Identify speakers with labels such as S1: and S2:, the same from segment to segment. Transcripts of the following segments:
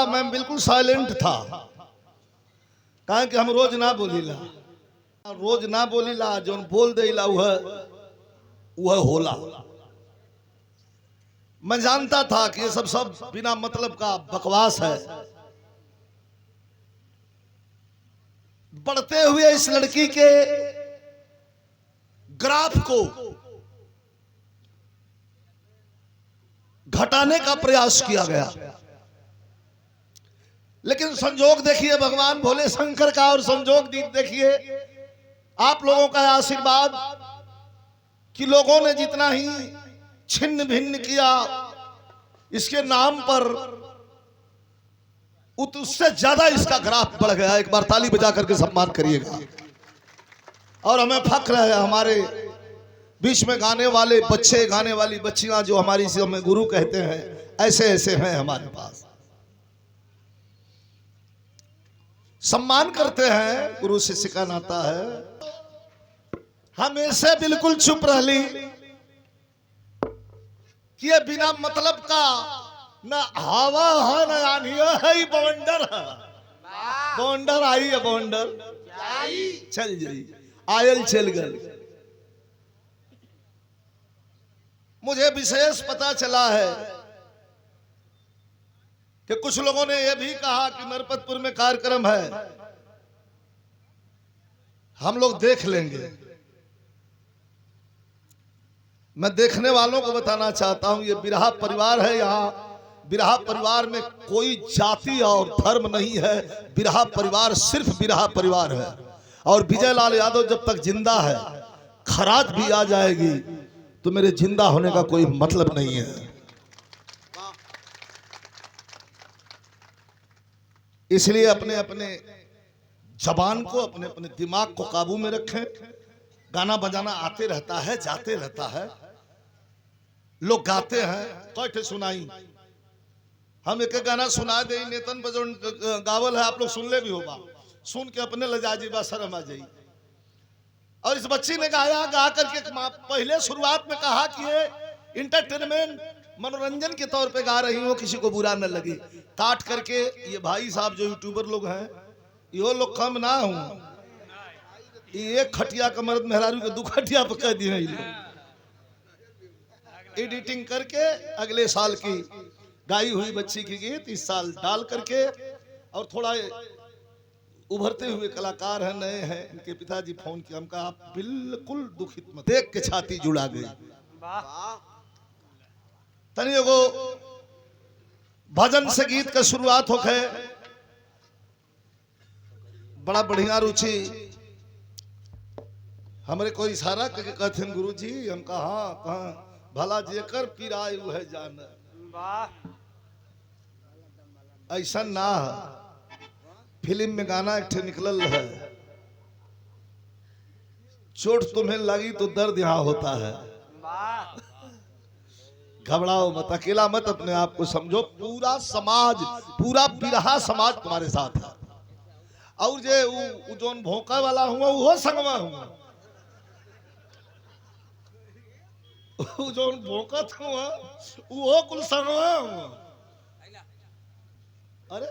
S1: मैं बिल्कुल साइलेंट था, कहा कि हम रोज ना बोलीला जो बोल देला वह होला। मैं जानता था कि ये सब बिना मतलब का बकवास है। बढ़ते हुए इस लड़की के ग्राफ को घटाने का प्रयास किया गया, लेकिन संजोग देखिए भगवान भोले शंकर का, और संजोग देखिए आप लोगों का आशीर्वाद कि लोगों ने जितना ही छिन्न भिन्न किया इसके नाम पर, उससे ज्यादा इसका ग्राफ बढ़ गया। एक बार ताली बजा करके सम्मान करिएगा। और हमें फक्र है हमारे बीच में गाने वाले बच्चे, गाने वाली बच्चियां जो हमारी से हमें गुरु कहते हैं, ऐसे ऐसे हैं हमारे पास। सम्मान करते हैं, गुरु शिष्य का नाता है। हम ऐसे बिल्कुल चुप रह ली कि ये बिना मतलब का ना हवा है ना आनी है, बवंडर है। बवंडर आई है, बवंडर चल जाई, आयल चल गल। मुझे विशेष पता चला है कि कुछ लोगों ने यह भी कहा कि नरपतपुर में कार्यक्रम है, हम लोग देख लेंगे। मैं देखने वालों को बताना चाहता हूं, ये बिरहा परिवार है। यहाँ बिरहा परिवार में कोई जाति और धर्म नहीं है। बिरहा परिवार सिर्फ बिरहा परिवार है। और विजय लाल यादव जब तक जिंदा है, खराज भी आ जाएगी तो मेरे जिंदा होने का कोई मतलब नहीं है। इसलिए अपने अपने जबान को, अपने अपने दिमाग को काबू में रखें। गाना बजाना आते रहता है, जाते रहता है, लोग गाते हैं। कैसे सुनाई हम एक गाना सुना दे, नेतन बजन गावल है, आप लोग सुन ले भी होगा, सुन के अपने लजाजी बा शर्म आ जाई। और इस बच्ची ने गाया, गा करके पहले शुरुआत में कहा कि ये इंटरटेनमेंट मनोरंजन के तौर पे गा रही हो, किसी को बुरा न लगे। काट करके ये भाई साहब जो यूट्यूबर लोग हैं, यो लोग कम ना हूं, एक खटिया का मर्द मेहरारू के 2 खटिया पर कह दिए। एडिटिंग करके अगले साल की गाई हुई बच्ची की गीत इस साल डाल करके, और थोड़ा उभरते हुए कलाकार हैं, नए हैं। इनके पिताजी फोन किया, हम कहा आप बिल्कुल दुखित मत। देख के छाती जुड़ा गई। तनियो को भजन से गीत का शुरुआत हो गए। बड़ा बढ़िया रुचि। हमरे कोई इशारा करके कहते हैं गुरु जी, हम कहा भला जेकर पिराय है जान, ऐसा ना है। फिल्म में गाना एक निकलल है, चोट तुम्हें लगी तो दर्द यहां होता है। घबराओ मत, अकेला मत, अपने आप को समझो। पूरा समाज, पूरा बिरहा समाज तुम्हारे साथ है। और जे जोन भोंका वाला हुआ वो संगवा हुआ, जोन भोंकत हुआ वो कुल संगवा हुआ। अरे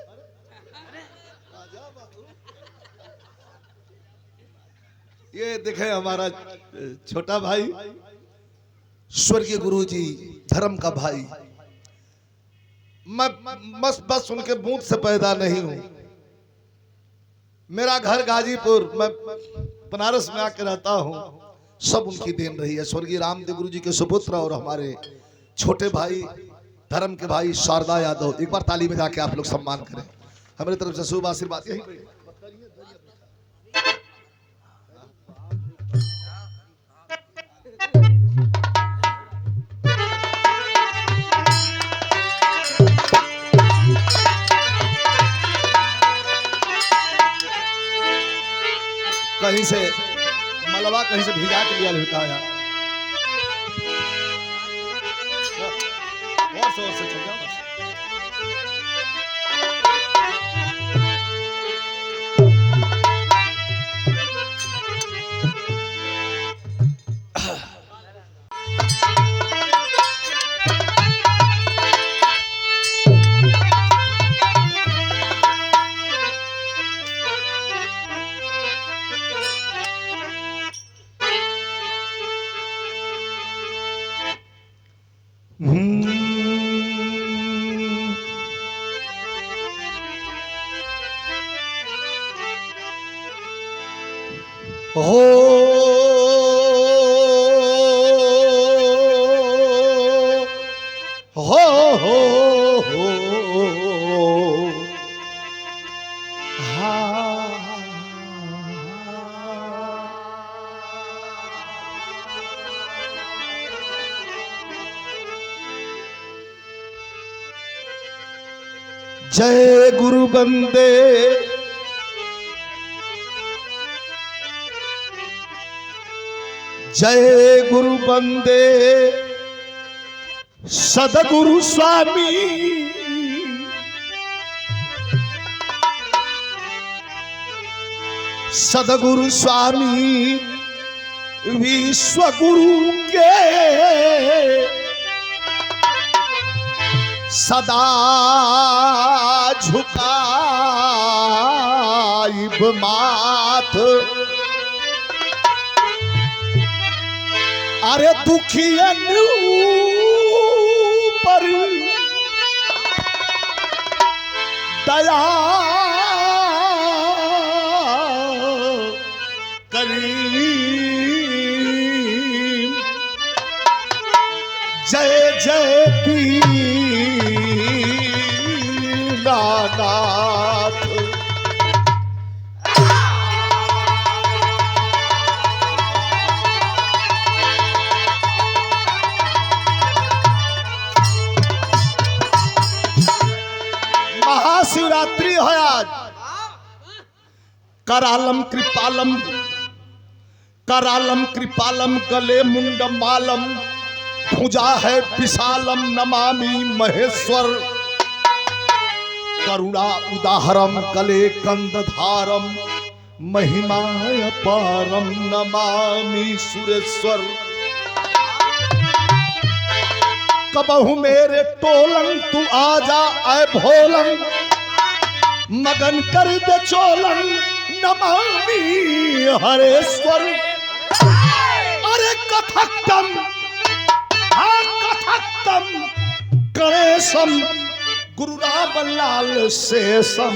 S1: ये देखे हमारा छोटा भाई, स्वर्गीय गुरु जी, धर्म का भाई। मैं बस उनके बूंद से पैदा नहीं हूं। मेरा घर गाजीपुर, मैं बनारस में आके रहता हूं। सब उनकी देन रही है। स्वर्गीय रामदेव गुरु जी के सुपुत्र और हमारे छोटे भाई, धर्म के भाई शारदा यादव। एक बार ताली बजा के आप लोग सम्मान करें। हमारी तरफ से शुभ आशीर्वाद यही। कहीं से मलबा, कहीं से भिजा के लिया लुकाया। और से चल जाओ। हो जय गुरु बंदे जय गुरु बंदे सदगुरु स्वामी सदगुरु स्वामी विश्व गुरु के सदा झुकाइब माथ अरे दुखियन पर दया करीम जय जय दीनानाथ महाशिवरात्रि है आज। करालम कृपालम करालम कृपालम गले मुंड मालम भुजा है विशालम नमामि महेश्वर करुणा उदाहरम गले कंदधारम महिमा अपारम नमामि सुरेश्वर कबहू मेरे टोलन तू आजा आए भोलन मगन कर दे चोलन नमामि हरेश्वर अरे कथक्तम कथक्तम गणेशम गुरु रामलाल शेषम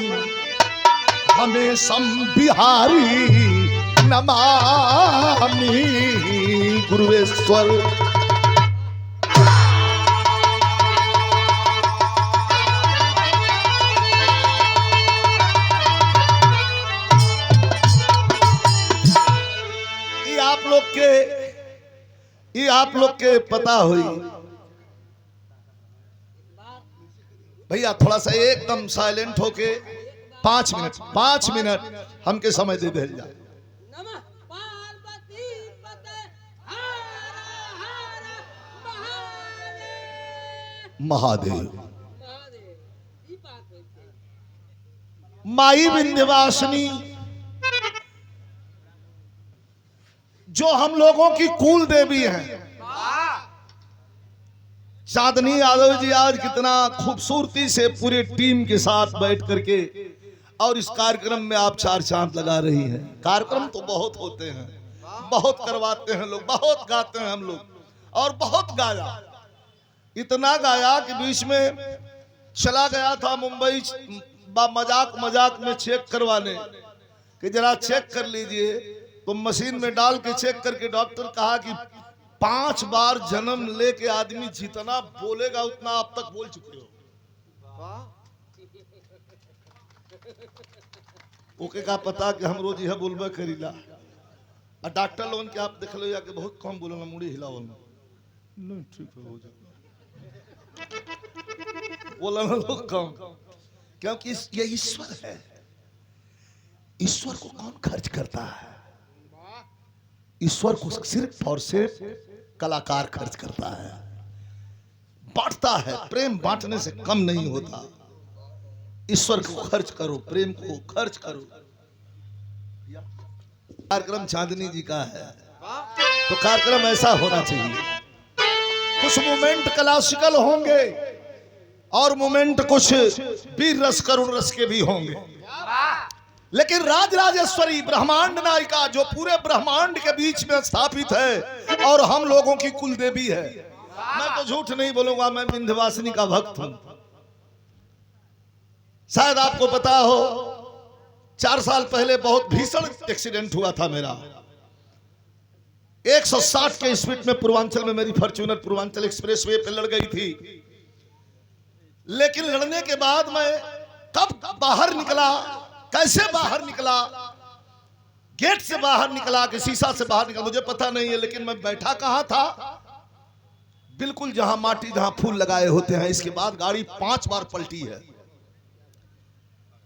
S1: हमेशम बिहारी नमामि गुरुवेश्वर ये आप लोग के पता हुई भैया थोड़ा सा एकदम साइलेंट होके 5 मिनट हमके समय दे दे जाए। महादेव माई विंध्यवासिनी जो हम लोगों की कुल देवी हैं। चांदनी यादव जी आज कितना खूबसूरती से पूरे टीम के साथ बैठ करके और इस कार्यक्रम में आप 4 चांद लगा रही हैं। कार्यक्रम तो बहुत होते हैं, बहुत करवाते हैं लोग, बहुत गाते हैं हम लोग और बहुत गाया, इतना गाया कि बीच में चला गया था मुंबई मजाक में चेक करवाने कि जरा चेक कर लीजिए, तो मशीन में डाल के चेक करके डॉक्टर कहा कि 5 बार जन्म लेके आदमी जितना बोलेगा उतना अब तक बोल चुके हो। ओके का पता कि हम रोज यह बोलबे करीला और डॉक्टर लोगन के आप देख लो या कि बहुत कम बोलना मुड़ी हिलावल नहीं ठीक हो जाए बोलना लोग कम, क्योंकि ये ईश्वर है। ईश्वर को कौन खर्च करता है? ईश्वर को सिर्फ और सिर्फ कलाकार खर्च करता है, बांटता है। प्रेम बांटने से कम नहीं होता। ईश्वर को खर्च करो, प्रेम को खर्च करो। कार्यक्रम चांदनी जी का है तो कार्यक्रम ऐसा होना चाहिए। कुछ मोमेंट क्लासिकल होंगे और मोमेंट कुछ वीर रस करुण रस के भी होंगे, लेकिन राजराजेश्वरी ब्रह्मांड नायिका जो पूरे ब्रह्मांड के बीच में स्थापित है और हम लोगों की कुल देवी है। मैं तो झूठ नहीं बोलूंगा, मैं विंध्यवासिनी का भक्त हूं। शायद आपको पता हो 4 साल पहले बहुत भीषण एक्सीडेंट हुआ था मेरा, 160 के स्पीड में पूर्वांचल में मेरी फॉर्च्यूनर पूर्वांचल एक्सप्रेस वे पे लड़ गई थी। लेकिन लड़ने के बाद मैं कब बाहर निकला, कैसे बाहर निकला, गेट से बाहर निकला कि शीशा से बाहर निकला, मुझे पता नहीं है। लेकिन मैं बैठा कहां था, बिल्कुल जहां माटी जहां फूल लगाए होते हैं। इसके बाद गाड़ी 5 बार पलटी है।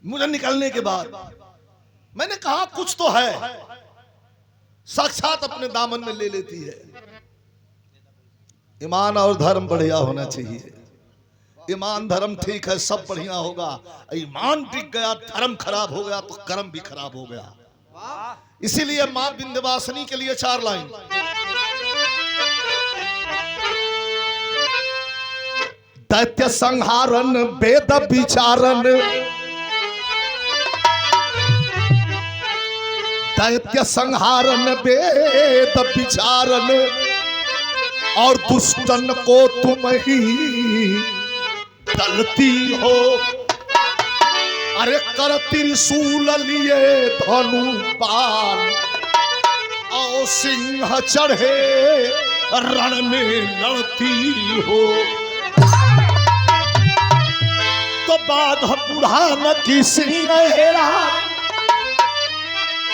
S1: मुझे निकलने के बाद मैंने कहा कुछ तो है, साक्षात अपने दामन में ले लेती है। ईमान और धर्म बढ़िया होना चाहिए। ईमान धर्म ठीक है, सब बढ़िया होगा। ईमान टिक गया, धर्म खराब हो गया तो कर्म भी खराब हो गया। इसीलिए मां विंध्यवासिनी के लिए 4 लाइन। दैत्य संहारन वेद विचारन, दैत्य संहारन वेद विचारन, और दुष्टन को तुम ही दलती हो। अरे कर त्रिशूल लिए धनु बाण, और सिंह चढ़े रण में लड़ती हो। तो बाध बुढ़ान की सिंह हेरा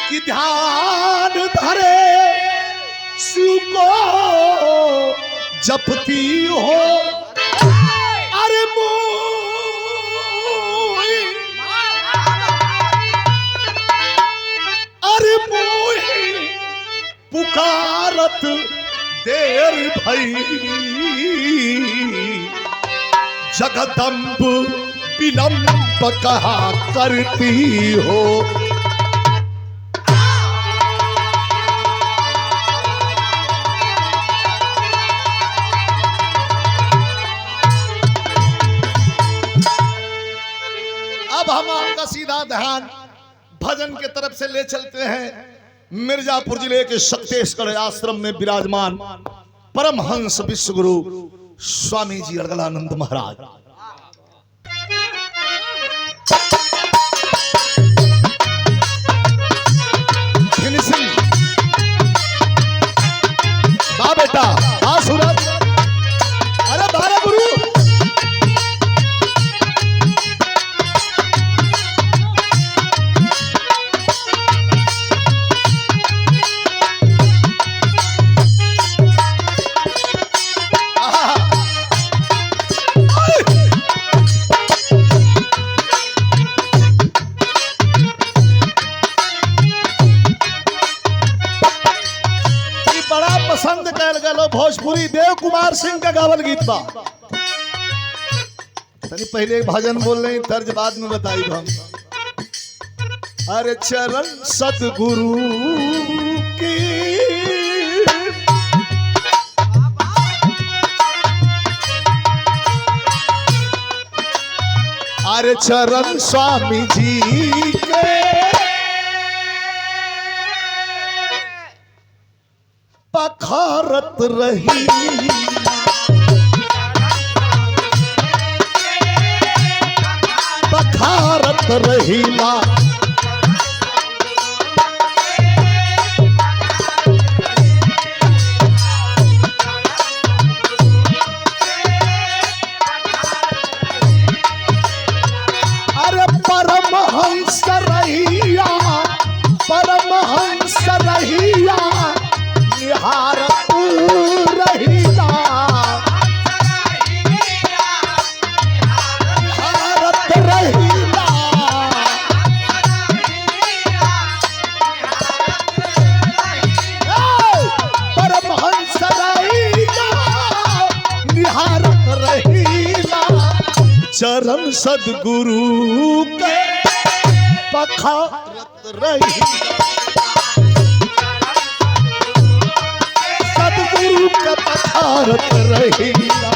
S1: कि ध्यान धरे शिव को जपती हो। अरे अरे मोही पुकारत देर भई, जगदम्ब विलंब कहा करती हो। अब हम आपका सीधा ध्यान भजन के तरफ से ले चलते हैं। मिर्जापुर जिले के शक्तेश्वर आश्रम में विराजमान परमहंस विश्वगुरु स्वामी जी अड़गलानंद महाराज। बा बेटा, बा सूरज, अरे बारा गुरु। पसंद कैल गलो भोजपुरी देव कुमार सिंह का गावल गीत बा। तनी पहले भजन बोल रहे, तर्ज बाद में बताई हम। अरे चरण सदगुरु की, अरे चरण स्वामी जी के, पखारत रही, पखारत रही मां। अरे परमहंस रहिया, परमहंस रहिया, निहारत रहिला, निहारत रहिला। परमहंस रहिला, निहारत रहिला, चरण सदगुरु के पखारत रहिला। सदगुरु का पखारत रहिला,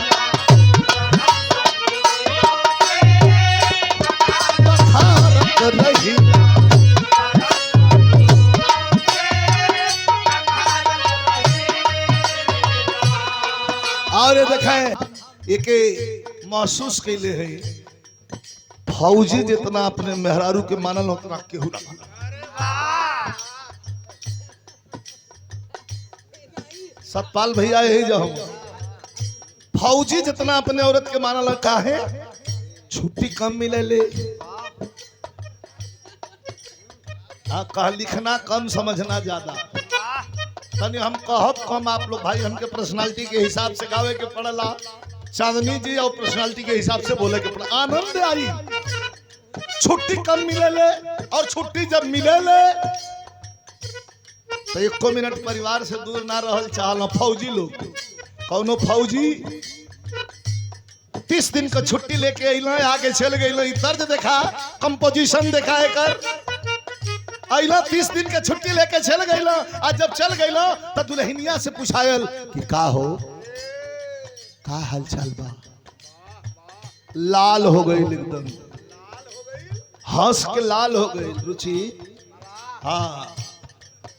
S1: पखारत रहिला। और देखें एक महसूस कैले है, फौजी जितना अपने मेहरारू के मानल उतना केहू ना मानल। सतपाल भैया यही जो हम फौजी जितना अपने औरत के माना लगा है छुट्टी कम मिले ले कह लिखना कम समझना ज्यादा तनी हम कहब कम आप लोग भाई हमके पर्सनालिटी के हिसाब से गावे के पड़ला चांदनी जी और पर्सनालिटी के हिसाब से बोले के पड़ा आनंद आई छुट्टी कम मिले ले और छुट्टी जब मिले ले तो एको मिनट परिवार से दूर ना रहल चाहल फौजी लोग कौनो फौजी 30 दिन का छुट्टी लेके अइल आगे चल गई तर्ज देखा कंपोजिशन देखा एकर अइला 30 दिन के छुट्टी लेके चल गइल आज जब चल गइल तो दुल्हनिया से पूछायल कि का हो का हालचाल बा लाल हो गई एकदम हंस के लाल हो गई रुचि हाँ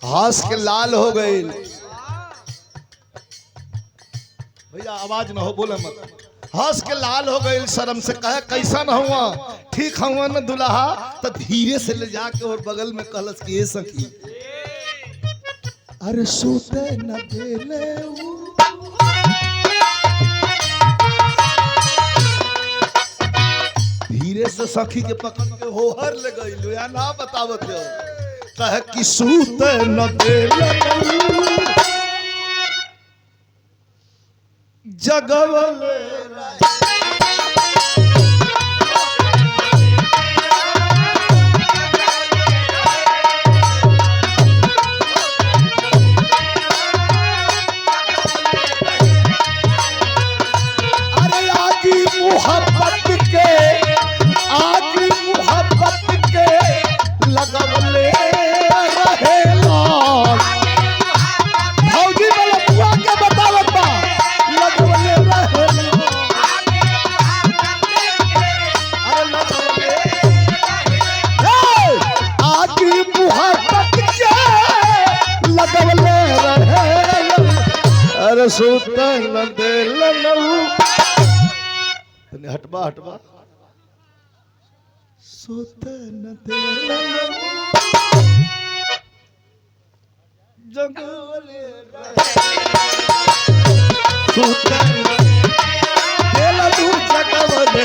S1: हंस के लाल हो गई भैया आवाज ना हो बोले मत हंस के लाल हो गई शर्म से कहे कैसा न हुआ ठीक हुआ न दुल्हा तो धीरे से ले जाके और बगल में कहलस कि ये सखी अरे सोते न देले धीरे से सखी के पकड़ के होहर ले गई या ना बतावत हो कहे कि सोते न देले जगवले सुतन दिल हटवा हटवा सुतन दिल जगवले सुतन दिल तू जगवले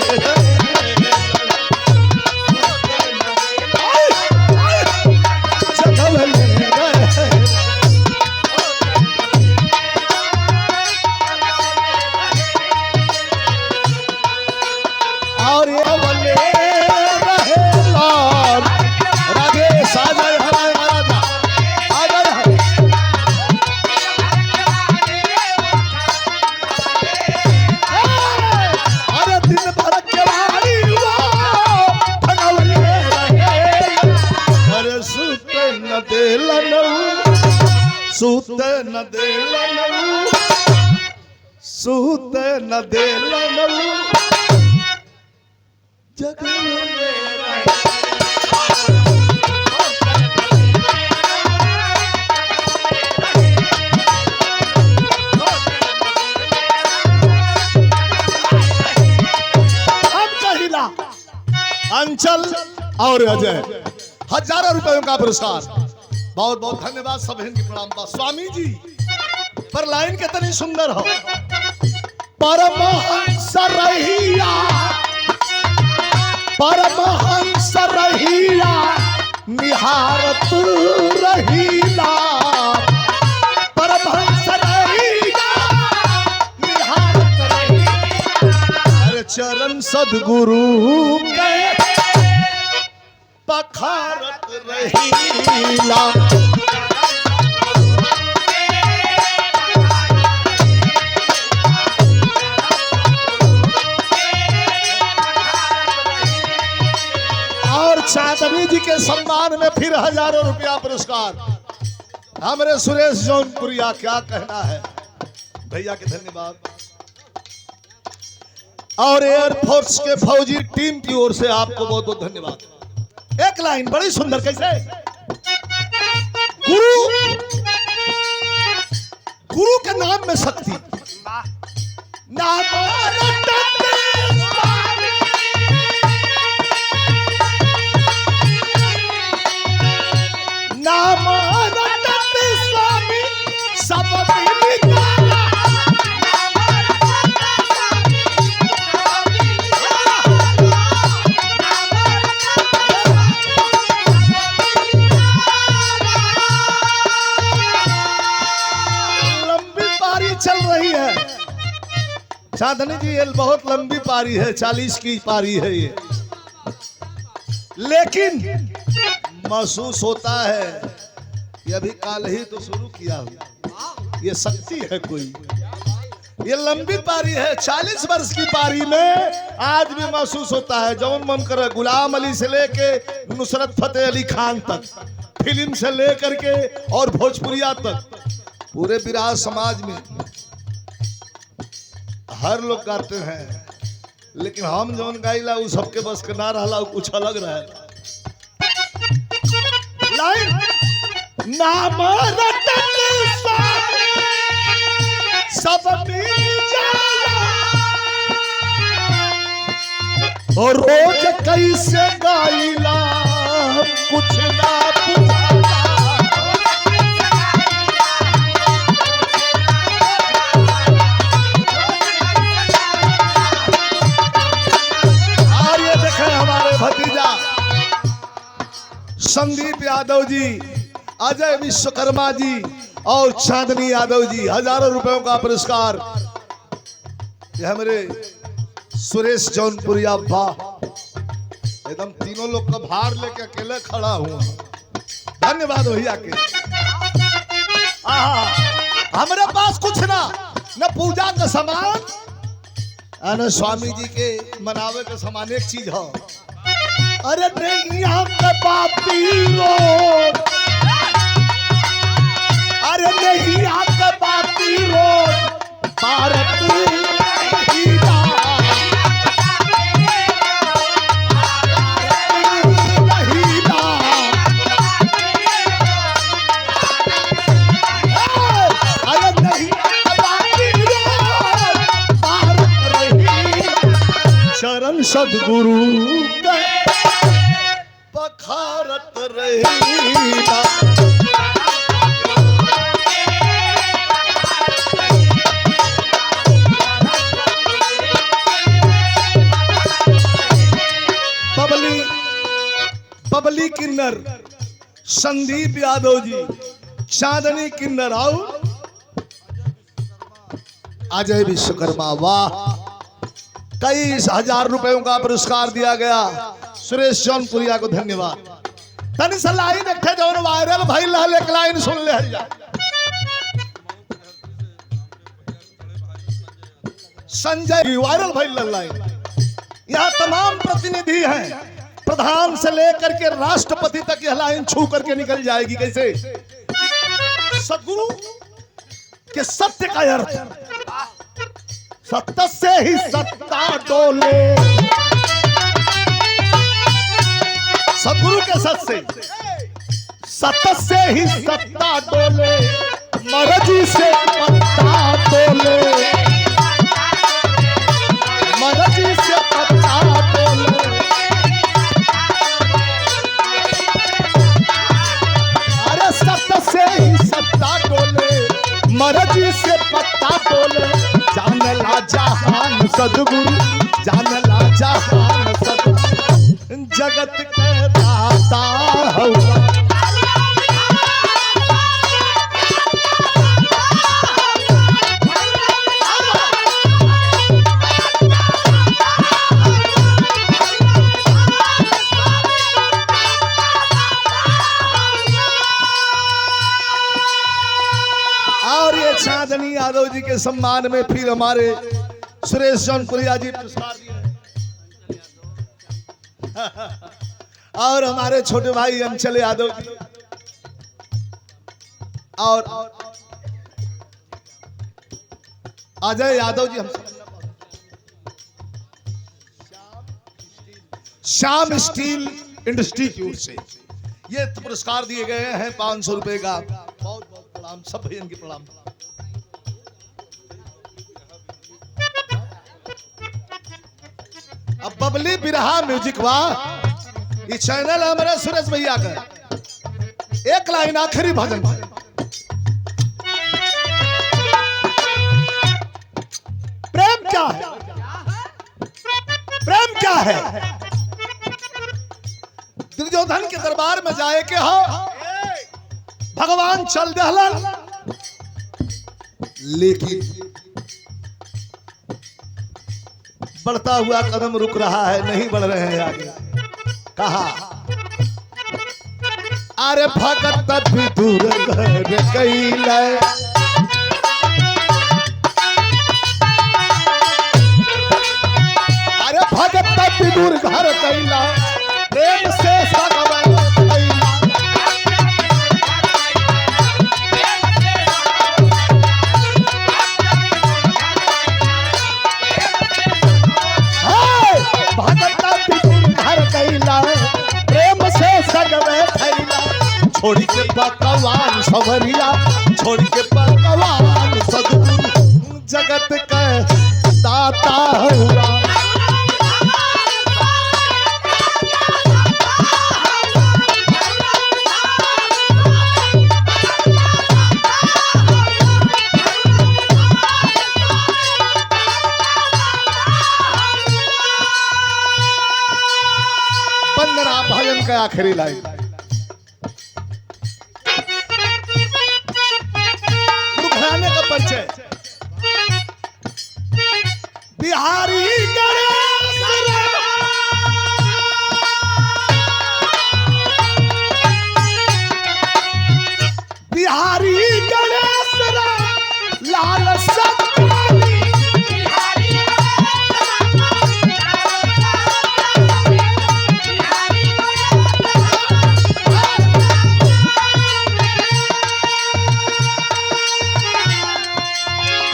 S1: सूत न देलन सूत न देलन जगवले अंचल और अजय हजारों रुपयों का पुरस्कार बहुत बहुत धन्यवाद सब की प्रणाम बा स्वामी जी पर लाइन के तनी सुंदर हो परमहंस रहिया निहारत रहीला परमहंस रहिया निहारत रहीला अरे चरण सद्गुरु के पखारत रहीला और चांदनी जी के सम्मान में फिर हजारों रुपया पुरस्कार हमारे सुरेश जौनपुरिया क्या कहना है भैया के धन्यवाद और एयरफोर्स के फौजी टीम की ओर से आपको बहुत बहुत धन्यवाद एक लाइन बड़ी सुंदर कैसे गुरु के नाम में शक्ति नाम स्वामी सब चांदनी जी ये बहुत लंबी पारी है, 40 की पारी है ये, लेकिन महसूस होता है ये अभी काल ही तो शुरू किया हुआ, ये शक्ति है कोई, ये लंबी पारी है। 40 वर्ष की पारी में आज भी महसूस होता है। जौन मन करे गुलाम अली से लेके नुसरत फतेह अली खान तक, फिल्म से लेकर के और भोजपुरिया तक, पूरे बिराह समाज में हर लोग गाते हैं, लेकिन हम जौन गाइला उ सबके बस के ना रहला, कुछ अलग रहे। लाइन नाम रतन स्वामी सब मिल जाला, और रोज कैसे गाइला कुछ ना बुझाला। और ये देखें हमारे भतीजा संदीप यादव जी, अजय विश्वकर्मा जी और चांदनी यादव जी, हजारों रुपयों का पुरस्कार। ये हमारे सुरेश जौनपुरिया, वाह एकदम तीनों लोग का भार लेके अकेले खड़ा हूं। धन्यवाद भैया के। हमारे पास कुछ ना न पूजा का सामान, न स्वामी जी के मनावे का सामान। एक चीज है, अरे नहीं यहाँ के बापी रो, अरे नहीं यहाँ के बापी रो, भारत चरण सदगुरु पखारत रही। बबली किन्नर, संदीप यादव जी, चांदनी किन्नर और अजय विश्वकर्मा, वाह कई हजार रुपयों का पुरस्कार दिया गया। सुरेश जौनपुरिया को धन्यवाद। तनी सा लाइन रखे जो वायरल भाई लाल, एक लाइन सुन ले जा। संजय की वायरल भाई लाइन, यहाँ तमाम प्रतिनिधि हैं, प्रधान से लेकर के राष्ट्रपति तक यह लाइन छू करके निकल जाएगी। कैसे? सद्गुरु के सत्य का अर्थ, सत्य से ही सत्ता डोले, सद्गुरु के सत्य से ही सत्ता डोले, मर्जी से पत्ता डोले, मर्जी से पत्ता डोले। अरे सत्य से ही सत्ता डोले, मर्जी से पत्ता डोले। जानला जहान सद्गुरु, जानला जहान सद्गुरु, जगत के दाता हुआ। और ये चांदनी यादव जी के सम्मान में फिर हमारे सुरेश जौनपुरिया जी पुरस्कार दिए और हमारे छोटे भाई अंचल यादव जी और अजय यादव जी, हम श्याम स्टील इंस्टीट्यूट से ये पुरस्कार दिए गए हैं 500 रुपए का। बहुत बहुत प्रणाम, सब भैया की प्रणाम। अब बबली बिरहा म्यूजिक, वाह ये चैनल हमारे सुरेश भैया का। एक लाइन आखिरी भजन, प्रेम क्या है, प्रेम क्या है। दुर्योधन के दरबार में जाए के हो, भगवान चल दहलन, लेकिन बढ़ता हुआ कदम रुक रहा है, नहीं बढ़ रहे हैं आगे। कहा अरे भगत विदुर घर कैले, अरे भगत विदुर घर कैला, प्रेम से सगवे थैला। भगत विदुर घर कैला, प्रेम से सगवे थैला। छोड़ी के पकवान सवरिया, छोड़ी के पकवान सदगुरु जगत का दाता हुआ। पंद्रह भजन का आखिरी लाइन। का परिचय बिहारी गणेश बिहारी गणेश लाल सत्यानी।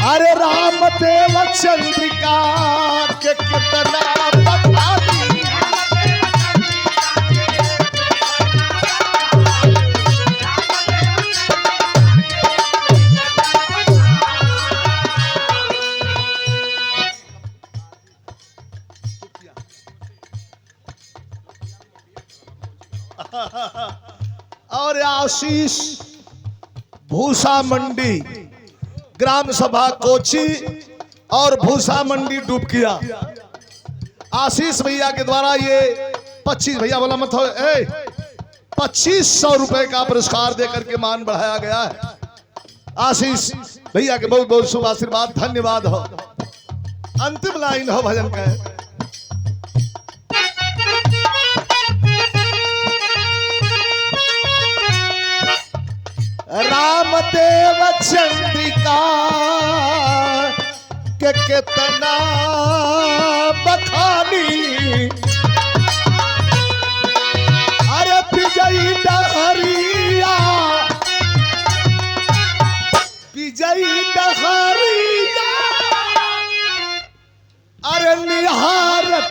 S1: अरे रामदेव चंद्रिका के कितना बखानी। और आशीष भूसा मंडी ग्राम सभा कोची और भूसा मंडी डुबकिया, आशीष भैया के द्वारा ये 25 भैया बोला मत हो 2500 रुपए का पुरस्कार देकर के मान बढ़ाया गया है। आशीष भैया के बहुत बहुत शुभ आशीर्वाद, धन्यवाद हो। अंतिम लाइन हो भजन का, रामदेव चंद्रिका के कितना बखानी। अरे विजयी डहरिया, विजयी डहरिया, अरे निहारत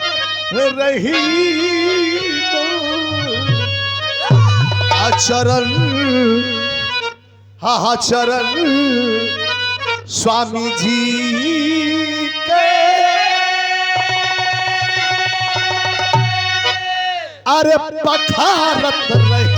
S1: रही चरण, हाँ चरण स्वामी जी के। अरे पखारत रहे